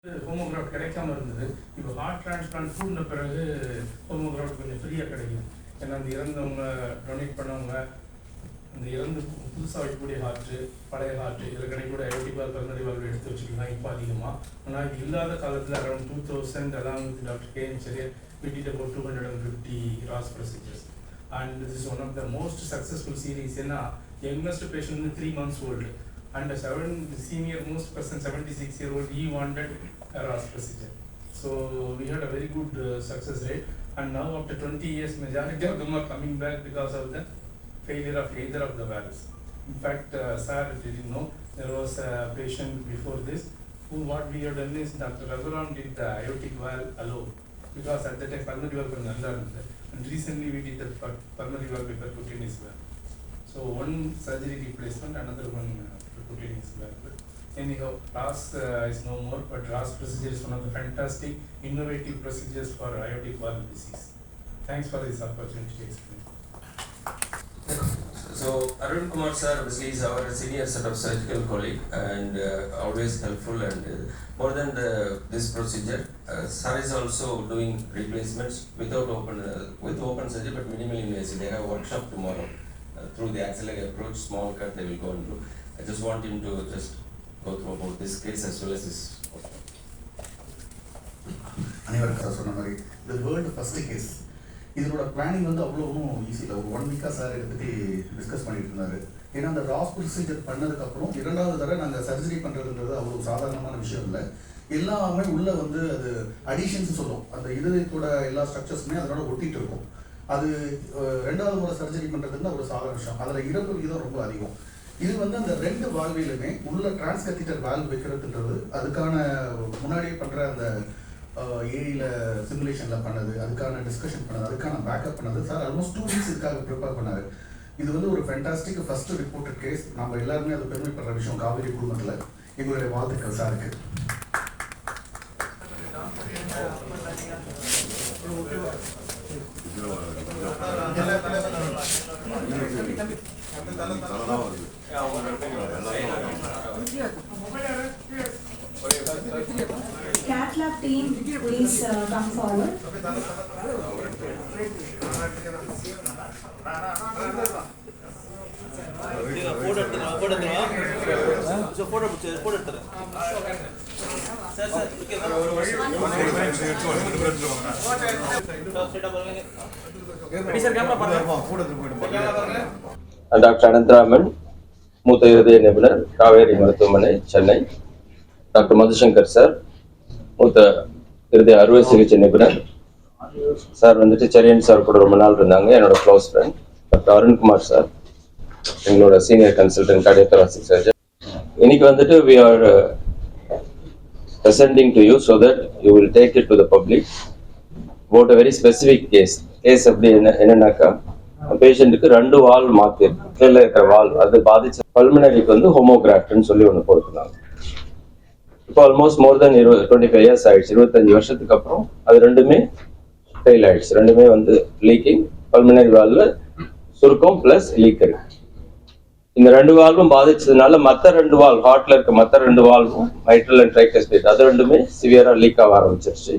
ஹோமோகிராஃப்ட் கிடைக்காம இருந்தது. இப்போ ஹார்ட் டிரான்ஸ்பிளான்ட் கூடின பிறகு ஹோமோகிராஃப்ட் கொஞ்சம் ஃப்ரீயாக கிடைக்கும். ஏன்னா அந்த இறந்தவங்க டொனேட் பண்ணவங்க அந்த இறந்து புதுசாக வைக்கக்கூடிய ஹார்ட்டு, பழைய ஹார்ட்டு இதில் கிடைக்கக்கூடிய ஐஓடி வால்வு, கர்னரி வால்வு எடுத்து வச்சுக்கலாம் இப்போ அதிகமாக. ஆனால் இது இல்லாத காலத்தில் around 2000 along with Dr. K. Cherian, we did about 250 ROS procedures. And this is one of the most successful series. ஏன்னா youngest patient வந்து 3 months old. And the senior most person, 76-year-old, he wanted a ROS procedure. So we had a very good success rate. And now after 20 years, majority of them are coming back because of the failure of either of the valves. In fact, sir didn't know, there was a patient before this who what we have done is Dr. Raghuram did the aortic valve alone because at that time pulmonary valve was nalla irundha. And recently we did the pulmonary valve with percutaneous valve. So one surgery replacement, another one percutaneous valve. Anyhow, ROS is no more, but ROS procedure is one of the fantastic, innovative procedures for aortic valve disease. Thanks for this opportunity to explain. So Arun Kumar sir obviously is our senior set of surgical colleague and always helpful and more than this procedure, sir is also doing replacements without with open surgery but minimally invasive. They have a workshop tomorrow through the axillary approach, small cut they will go into. I just want him to just go through about this case as well as this. அனைவருக்கும் சொன்ன மாதிரி இந்த world first case இதனோட planning வந்து அவ்வளோ ஒன்றும் easy இல்லை. ஒரு 1 வீக்காக சார் இதை பற்றி டிஸ்கஸ் பண்ணிட்டு இருந்தாரு. ஏன்னா அந்த ராஸ் ப்ரொசீஜர் பண்ணதுக்கப்புறம் 2வது தடவை நாங்கள் சர்ஜரி பண்ணுறதுன்றது அவ்வளோ சாதாரணமான விஷயம் இல்லை. எல்லாமே உள்ளே வந்து அது அடிஷன்ஸ் சொல்லும். அந்த இதயத்தோட எல்லா ஸ்ட்ரக்சர்ஸுமே அதனோட ஒட்டிகிட்டு இருக்கும். அது 2வது முறை சர்ஜரி பண்ணுறதுன்னு ஒரு சாதாரண விஷயம். அதில் இறப்பு விகிதம் ரொம்ப அதிகம். இது வந்து அந்த 2 வால்விலுமே உள்ள டிரான்ஸ்கத்தீட்டர் வால்வ் வைக்கிறதுன்றது அதுக்கான முன்னாடியே பண்ணுற அந்த ஏஐயில் சிமுலேஷனில் பண்ணது, அதுக்கான டிஸ்கஷன் பண்ணது, அதுக்கான பேக்கப் பண்ணது சார் ஆல்மோஸ்ட் 2 வீக்ஸ் இதுக்காக ப்ரிப்பேர் பண்ணார். இது வந்து ஒரு ஃபேண்டாஸ்டிக் ஃபர்ஸ்ட் ரிப்போர்ட்டட் கேஸ். நம்ம எல்லாருமே அது பெருமைப்படுற விஷயம். காவேரி குடும்பத்தில் எங்களுடைய வாழ்த்துக்கள் சாருக்கு. Cath lab team, please come forward. Dr. Anantharaman, மூத்த இருதய நிபுணர், காவேரி மருத்துவமனை, சென்னை. டாக்டர் மதுசங்கர் சார், மூத்த இருதய அறுவை சிகிச்சை நிபுணர் சார் வந்துட்டு செரியன் சார் கூட ரொம்ப நாள் இருந்தாங்க, என்னோட close friend. Doctor Arunkumar sir, எங்களோட சீனியர் கன்சல்டன்ட் கார்டியோதொராசிக் சர்ஜன். இன்னைக்கு வந்துட்டு we are presenting to you so that you will take it to the public about a very specific case. Case அப்படி என்னன்னாக்கா, பேஷண்ட்டுக்கு 2 வால்வ் மாற்றிருக்கு. கீழே இருக்கிற வால்வ் அது பாதிச்ச பல்மனரிக்கு வந்து ஹோமோகிராஃப்ட்னு சொல்லி ஒன்று பொறுத்துனாங்க. இப்போ ஆல்மோஸ்ட் மோர் தென் 25 இயர்ஸ் ஆயிடுச்சு. 25 வருஷத்துக்கு அப்புறம் அது 2மே ஃபெயில் ஆயிடுச்சு. 2மே வந்து லீக்கிங், பல்மனரி வால்வ்ல சுருக்கம் பிளஸ் லீக் இருக்கு. இந்த 2 வால்வும் பாதிச்சதுனால மற்ற 2 வால்வ், ஹார்ட்ல இருக்க மற்ற 2 வால்வும், மைட்ரல் அண்ட் ட்ரைகஸ்பேட், அது 2மே சிவியரா லீக் ஆக ஆரம்பிச்சிருச்சு.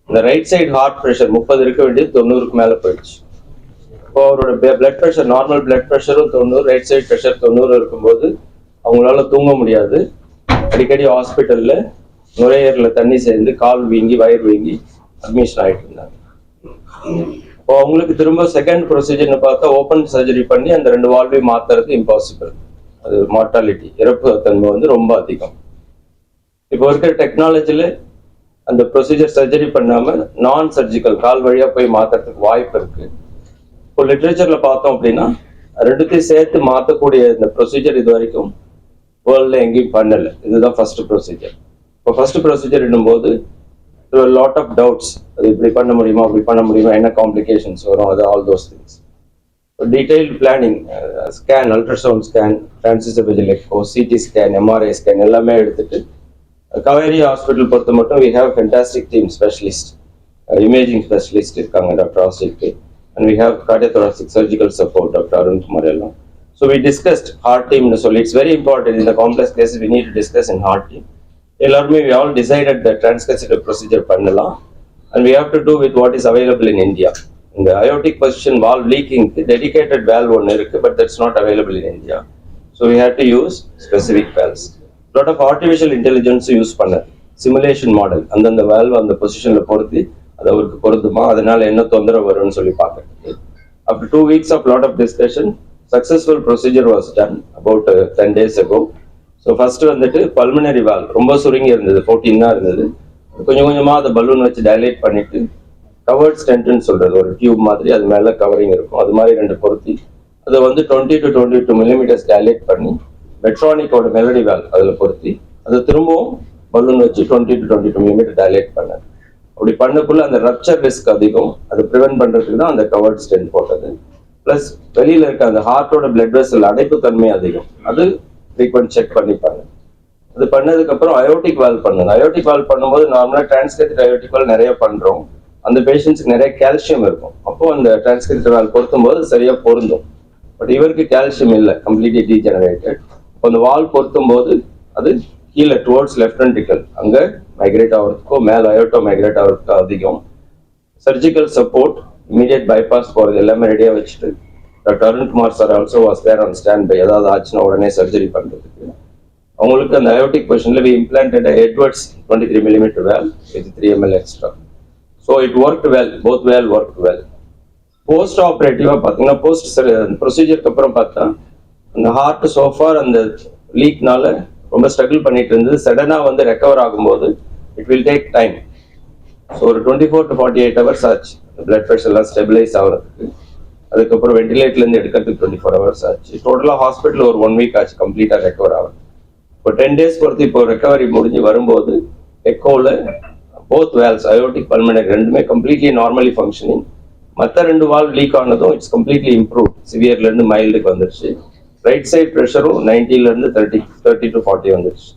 இந்த ரைட் சைடு ஹார்ட் ப்ரெஷர் 30 இருக்க வேண்டியது 90க்கு மேல போயிடுச்சு. இப்போ அவரோட பிளட் ப்ரெஷர், நார்மல் பிளட் ப்ரெஷரும் 90, ரைட் சைடு ப்ரெஷர் 90 இருக்கும்போது அவங்களால தூங்க முடியாது. அடிக்கடி ஹாஸ்பிட்டல்ல நுரையீரல தண்ணி சேர்ந்து கால் வீங்கி வயிறு வீங்கி அட்மிஷன் ஆகிட்டு இருந்தாங்க. இப்போ அவங்களுக்கு திரும்ப செகண்ட் ப்ரொசீஜர்னு பார்த்தா ஓப்பன் சர்ஜரி பண்ணி அந்த 2 வால்வையும் மாத்துறது இம்பாசிபிள். அது மார்டாலிட்டி, இறப்பு தன்மை வந்து ரொம்ப அதிகம். இப்போ இருக்கிற டெக்னாலஜில அந்த ப்ரொசீஜர் சர்ஜரி பண்ணாம நான் சர்ஜிக்கல் கால் வழியா போய் மாத்துறதுக்கு வாய்ப்பு இருக்கு. இப்போ லிட்ரேச்சர்ல பார்த்தோம் அப்படின்னா 2த்தையும் சேர்த்து மாற்றக்கூடிய இந்த ப்ரொசீஜர் இது வரைக்கும் வேர்ல்ட்ல எங்கேயும் பண்ணல. இதுதான் ஃபர்ஸ்ட் ப்ரொசீஜர். இப்போ ஃபர்ஸ்ட் ப்ரொசீஜர் என்னும்போது லாட் ஆஃப் டவுட்ஸ். அது இப்படி பண்ண முடியுமா, அப்படி பண்ண முடியுமா, என்ன காம்ப்ளிகேஷன்ஸ் வரும், அது all those things. Detailed planning, scan, ultrasound scan, transistor vigil echo, CT scan, MRI scan எல்லாமே எடுத்துட்டு காவேரி ஹாஸ்பிட்டல் பொறுத்த மட்டும் we have fantastic team specialist, imaging specialist இருக்காங்க doctor Ashik, and we have cardiothoracic surgical support doctor Arun Kumar எல்லாம். So we discussed heart team. So it's very important in the complex cases we need to discuss in heart team. எல்லாருமே we all decided the transcatheter procedure பண்ணலாம் and we have to do with what is available in India. இந்த aortic position valve leaking dedicated valve ஒன்று இருக்கு, but that's not available in India. So we had to use specific valves. Lot of artificial intelligence use பண்ணது, simulation model, அந்தந்த valve அந்த பொசிஷன்ல பொருத்தி அது அவருக்கு பொருந்துமா, அதனால என்ன தொந்தரவு வரும்னு சொல்லி பார்க்கறதுக்கு. After 2 weeks of lot of discussion, successful procedure was done about 10 days ago. So first வந்துட்டு pulmonary valve ரொம்ப சுருங்கி இருந்தது, 14 தான் இருந்தது. கொஞ்சம் கொஞ்சமா அதை பலூன் வச்சு டைலேட் பண்ணிட்டு கவர்ட் ஸ்டென்ட்னு சொல்றது, ஒரு டியூப் மாதிரி அது மேல கவரிங் இருக்கும், அது மாதிரி 2 பொருத்தி அதை வந்து 20 to 22 millimeters டைலேட் பண்ணி மெட்ரானிக்கோட மெலடி வால்வ் அதில் பொருத்தி அதை திரும்பவும் பலூன் வச்சு 20 to 22 millimeter டைலேட் பண்ணது. அப்படி பண்ணக்குள்ள அந்த ரப்சர் ரிஸ்க் அதிகம், அதை ப்ரிவென்ட் பண்றதுக்கு தான் அந்த கவர்ட் ஸ்டென்ட் போட்டது. பிளஸ் வெளியில இருக்க அந்த ஹார்ட்டோட பிளட் வெசல் அடைப்பு தன்மை அதிகம், அது ஃப்ரீக்வென்ட் செக் பண்ணிப்பாங்க. அது பண்ணதுக்கு அப்புறம் அயோட்டிக் வால்வ் பண்ணுங்க. அயோட்டிக் வால்வ் பண்ணும்போது நார்மலா டிரான்ஸ்கேத்தட் அயோட்டிக் வால்வ் நிறைய பண்றோம், அந்த பேஷண்ட்ஸ்க்கு நிறைய கால்சியம் இருக்கும், அப்போ அந்த டிரான்ஸ்கேத்தட் வால்வ் பொருத்தும் போது சரியா பொருந்தும். பட் இவருக்கு கால்சியம் இல்லை, கம்ப்ளீட்லி டீஜெனரேட்டட். அந்த வால்வ் பொருத்தும் போது அது கீழே டுவர்ட்ஸ் லெஃப்ட் வென்ட்ரிக்கல் அங்க மைக்ரேட் ஆகிறதுக்கோ மேல அயோட்டோ மைக்ரேட் ஆகிறதுக்கோ அதிகம். சர்ஜிக்கல் சப்போர்ட், இமீடியட் பைபாஸ் போறது எல்லாமே ரெடியா வச்சுட்டு doctor Arunkumar sir also was there on stand by, ஏதாவது ஆச்சுன்னா உடனே சர்ஜரி பண்றதுக்கு. அவங்களுக்கு அந்த அயோட்டிக் பொசிஷன்ல we implanted a Edwards 23 millimeter valve with 3 ml extra. So it worked well, both valve worked well. Post ஆப்ரேட்டிவா பாத்தீங்கன்னா போஸ்ட் ப்ரொசீஜருக்கு அப்புறம் பார்த்தா அந்த ஹார்ட் சோஃபார் அந்த லீக்னால ரொம்ப ஸ்ட்ரகிள் பண்ணிட்டு இருந்தது. சடனா வந்து ரெக்கவர் ஆகும்போது it will take time. So ஒரு 24 to 48 hours ஆச்சு பிளட் ப்ரெஷர் எல்லாம் ஸ்டெபிலைஸ் ஆகிறதுக்கு. அதுக்கப்புறம் வெண்டிலேட்டர்ல இருந்து எடுக்கிறதுக்கு 24 hours ஆச்சு. டோட்டலா ஹாஸ்பிட்டல் ஒரு 1 week ஆச்சு கம்ப்ளீட்டா ரெக்கவர் ஆகும். இப்போ 10 days பொறுத்து இப்போ ரெக்கவரி முடிஞ்சு வரும்போது எக்கோல போத் வேல்ஸ் அயோட்டிக் பல்மனரி ரெண்டுமே கம்ப்ளீட்லி நார்மலி ஃபங்க்ஷனிங். மற்ற 2 வால்வ் லீக் ஆனதும் இட்ஸ் கம்ப்ளீட்லி இம்ப்ரூவ், சிவியர்ல இருந்து மைல்டுக்கு வந்துருச்சு. ரைட் சைட் ப்ரெஷரும் 90ல இருந்து 30 to 40 வந்துருச்சு.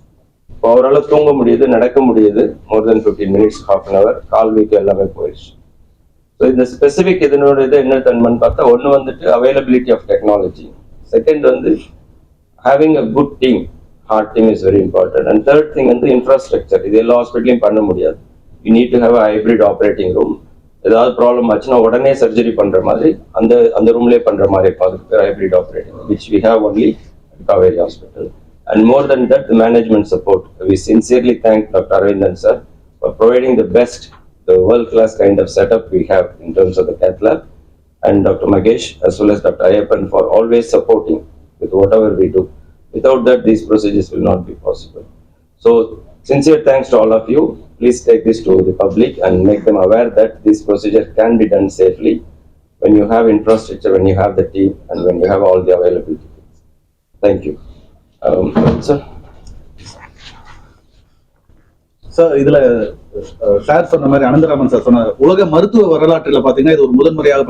இப்போ அவரால் தூங்க முடியுது, நடக்க முடியுது, மோர் தென் 15 minutes, half an hour, கால் வீக்கம் எல்லாமே போயிடுச்சு. ஸோ இந்த ஸ்பெசிபிக் இதனோட இது என்ன தன்மைன்னு பார்த்தா, ஒன்று வந்துட்டு அவைலபிலிட்டி ஆஃப் டெக்னாலஜி, செகண்ட் வந்து having a good team, heart team is very important, and third thing வந்து இன்ஃப்ராஸ்ட்ரக்சர். இது எல்லா ஹாஸ்பிட்டலையும் பண்ண முடியாது, you need to have a hybrid operating room. ஏதாவது ப்ராப்ளம் ஆச்சுன்னா உடனே சர்ஜரி பண்ற மாதிரி அந்த ரூம்லேயே பண்ற மாதிரி இருக்கும், hybrid operating which we have only at Kaveri Hospital. And more than that, the management support. We sincerely thank Dr. Arvindan sir for providing the best, the world-class kind of setup we have in terms of the cath lab, and Dr. Magesh as well as Dr. Ayappan for always supporting with whatever we do. Without that, these procedures will not be possible. So, sincere thanks to all of you. Please take this to the public and make them aware that this procedure can be done safely when you have infrastructure, when you have the team, and when you have all the availability. Thank you. Sir. Sir, இதுல sir சொன்ன மாதிரி Anantharaman sir சொன்ன உலக மருத்துவ வரலாற்றுல பாத்தீங்கன்னா இது ஒரு முதன்முறையாக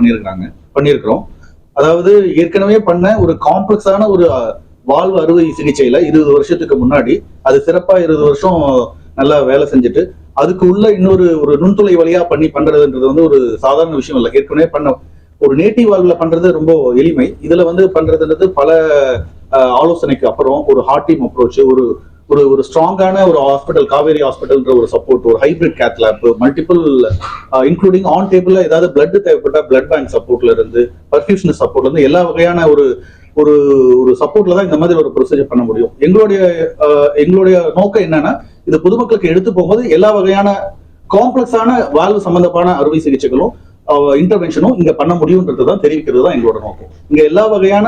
பண்ணியிருக்கிறோம். அதாவது ஏற்கனவே பண்ண ஒரு காம்ப்ளெக்ஸான ஒரு வாழ்வு அறுவை சிகிச்சையில 20 வருஷத்துக்கு முன்னாடி அது சிறப்பா 20 வருஷம் நல்லா வேலை செஞ்சுட்டு அதுக்கு உள்ள இன்னொரு நுண்துளை வழியா பண்றதுன்றது வந்து ஒரு சாதாரண விஷயம் இல்லை. ஏற்கனவே பண்ண ஒரு நேட்டிவ் வால்வ்ல பண்றது ரொம்ப எளிமை. இதுல வந்து பண்றதுன்றது பல ஆலோசனைக்கு அப்புறம் ஒரு ஹார்ட் டீம் அப்ரோச், ஒரு ஸ்ட்ராங்கான ஒரு ஹாஸ்பிட்டல், காவேரி ஹாஸ்பிட்டல்ன்ற ஒரு சப்போர்ட், ஒரு hybrid cath lab, multiple including on டேபிள்ல ஏதாவது பிளட் தேவைப்பட்டா பிளட் பேங்க் சப்போர்ட்ல இருந்து, பர்ஃபியூஷன் சப்போர்ட்ல இருந்து எல்லா வகையான ஒரு சப்போர்ட்ல தான் இந்த மாதிரி ஒரு ப்ரொசீஜர் பண்ண முடியும். எங்களுடைய நோக்கம் என்னன்னா, இது பொதுமக்களுக்கு எடுத்து போகும்போது எல்லா வகையான காம்ப்ளெக்ஸான வால்வு சம்பந்தமான அறுவை சிகிச்சைகளும் இன்டர்வென்ஷனும் இங்க பண்ண முடியும்ன்றது தான் தெரிவிக்கிறது தான் எங்களோட நோக்கம். இங்க எல்லா வகையான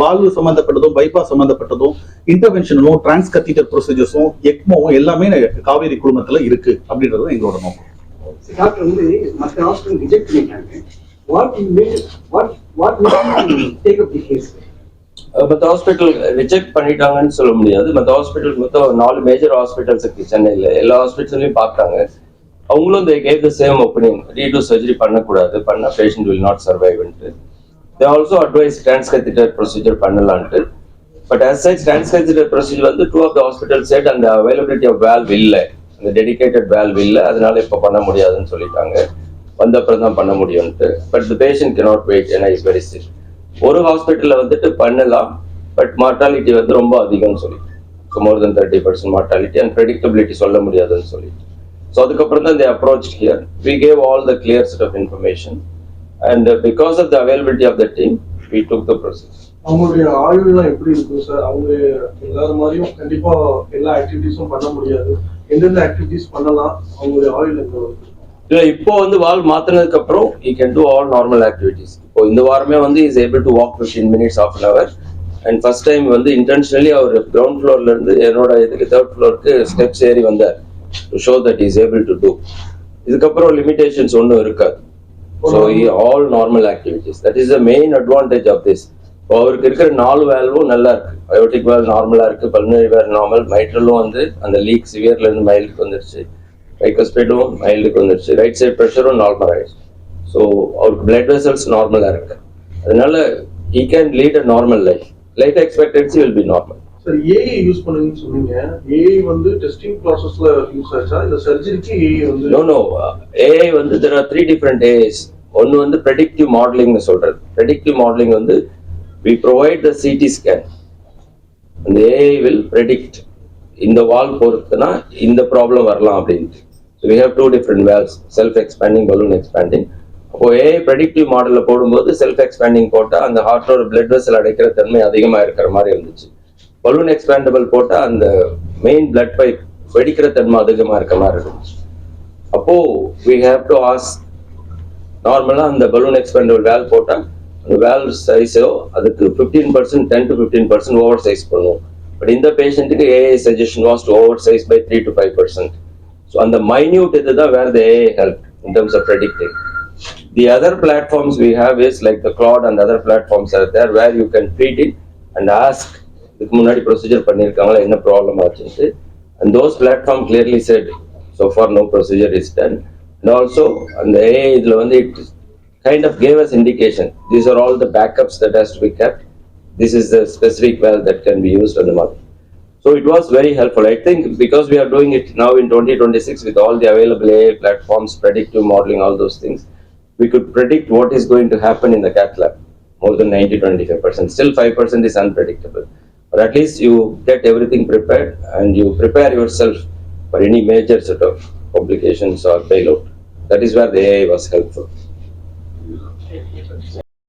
வால்வு சம்பந்தப்பட்டதும், பைபாஸ் சம்பந்தப்பட்டதும், இன்டர்வென்ஷனும், டிரான்ஸ்கத்தீட்டர் ப்ரொசீஜர்ஸும், எக்மோவும் எல்லாமே காவேரி குழுமத்துல இருக்கு அப்படின்றது தான் எங்களோட நோக்கம். டாக்டர் வந்து மற்ற ஹாஸ்பிட்டல் ரிஜெக்ட் பண்ணிட்டாங்க. What take up the case? மற்ற ஹாஸ்பிட்டல் ரிஜெக்ட் பண்ணிட்டாங்கன்னு சொல்ல முடியாது. மற்ற ஹாஸ்பிட்டல் மொத்தம் 4 மேஜர் ஹாஸ்பிட்டல்ஸ் இருக்கு சென்னையில். எல்லா ஹாஸ்பிட்டல்லையும் பார்த்தாங்க. அவங்களும் they gave the same opinion, redo surgery பண்ணக்கூடாது, பண்ணா patient will not survive. They also advised transcatheter procedure பண்ணலான்ட்டு. But as such transcatheter procedure வந்து 2 of the hospitals said அந்த availability of valve இல்லை, அந்த dedicated valve இல்லை, அதனால இப்போ பண்ண முடியாதுன்னு சொல்லிட்டாங்க. வந்தப்புறம் தான் பண்ண முடியும்ட்டு. But the patient cannot wait, ஏன்னா is very sick. ஒரு ஹாஸ்பிட்டல்ல வந்துட்டு பண்ணலாம், பட் மார்டாலிட்டி வந்து ரொம்ப அதிகம்னு சொல்லி more than 30% mortality and predictability சொல்ல முடியாதுன்னு சொல்லிட்டு. So அதுக்கப்புறம் தான் they approached here. We gave all the clear set of information and because of the availability of the team, we took the process. அவங்களுடைய ஆயுள்லாம் எப்படி இருக்கும் சார்? அவங்க எல்லாரும் மாதிரியும் கண்டிப்பா எல்லா ஆக்டிவிட்டிஸும் பண்ண முடியாது. எந்தெந்த ஆக்டிவிட்டிஸ் பண்ணலாம்? அவங்களுடைய ஆயுள் எங்க இருக்கு? இல்லை, இப்போ வந்து வால் மாத்தினதுக்கு அப்புறம் he can do all normal activities. இப்போ இந்த வாரமே வந்து is able to walk 15 minutes, half an hour. And first time வந்து intentionally அவர் ground floorல இருந்து என்னோட இதுக்கு third floorக்கு steps ஏறி வந்தார் to show that he is able to do. இதுக்கப்புறம் limitations ஒன்றும் இருக்காது. So all normal activities. That is the main advantage of this. இப்போ அவருக்கு இருக்கிற 4 வேல்வும் நல்லா இருக்கு. அயோட்டிக் வேல் நார்மலா இருக்கு, பல்மனரி வேல் நார்மல், மைட்ரலும் வந்து அந்த லீக் சிவியர்ல இருந்து மைல்டுக்கு வந்துருச்சு, ட்ரைகோஸ்பைடும் மைல்டுக்கு வந்துருச்சு, ரைட் சைட் ப்ரெஷரும் நார்மல் ஆயிடுச்சு. ஸோ அவருக்கு பிளட் வெசல்ஸ் நார்மலா இருக்கு. அதனால he can lead a normal life. Life expectancy will be normal. Sir AI use பண்ணுங்கன்னு சொன்னீங்க. ஏஐ வந்து டெஸ்டிங் ப்ராசஸ்ல யூஸ் ஆச்சா இல்ல சர்ஜரிக்கு ஏஐ வந்து? No. AI வந்து there are 3 different AIs. ஒன்னு வந்து predictive modeling னு சொல்றது. Predictive modeling வந்து we provide the CT scan. And the AI will predict இந்த வால் பொறுத்துனா இந்த ப்ராப்ளம் வரலாம் அப்படின்ட்டு. So we have 2 different valves, self expanding, balloon expanding. அப்போ AI predictive மாடல்ல போடும்போது செல்ஃப் எக்ஸ்பேண்டிங் போட்டா அந்த ஹார்ட்டோட பிளட் வெசல் அடைக்கிற தன்மை அதிகமா இருக்கிற மாதிரி இருந்துச்சு. பலூன் எக்ஸ்பேண்டபிள் போட்டா அந்த மெயின் பிளட் பைப் வெடிக்கிற தன்மை அதிகமா இருக்க மாதிரி இருந்துச்சு. அப்போ we have to ask, நார்மலா அந்த பலூன் எக்ஸ்பேண்டபிள் வேல் போட்டா அந்த வேல் சைஸோ அதுக்கு 15% 10 to 15% ஓவர் சைஸ் பண்ணுவோம். பட் இந்த பேஷண்ட்டுக்கு AI suggestion was to oversize by 3 to 5%. So அந்த மைன்யூட் இதுதான் where the AI helped in terms of predicting. The other platforms we have is like the Claude and other platforms are there where you can treat it and ask இதுக்கு முன்னாடி procedure பண்ணியிருக்காங்களா என்ன problem ஆச்சுட்டு. And those platform clearly said so far no procedure is done. And also அந்த AI இதுல வந்து it kind of gave us indication. These are all the backups that has to be kept. This is the specific valve that can be used on the mother. So it was very helpful. I think because we are doing it now in 2026 with all the available AI platforms, predictive modeling, all those things, we could predict what is going to happen in the cath lab, more than 90-95%. Still 5% is unpredictable. But at least you get everything prepared and you prepare yourself for any major sort of complications or bailout. That is where the AI was helpful.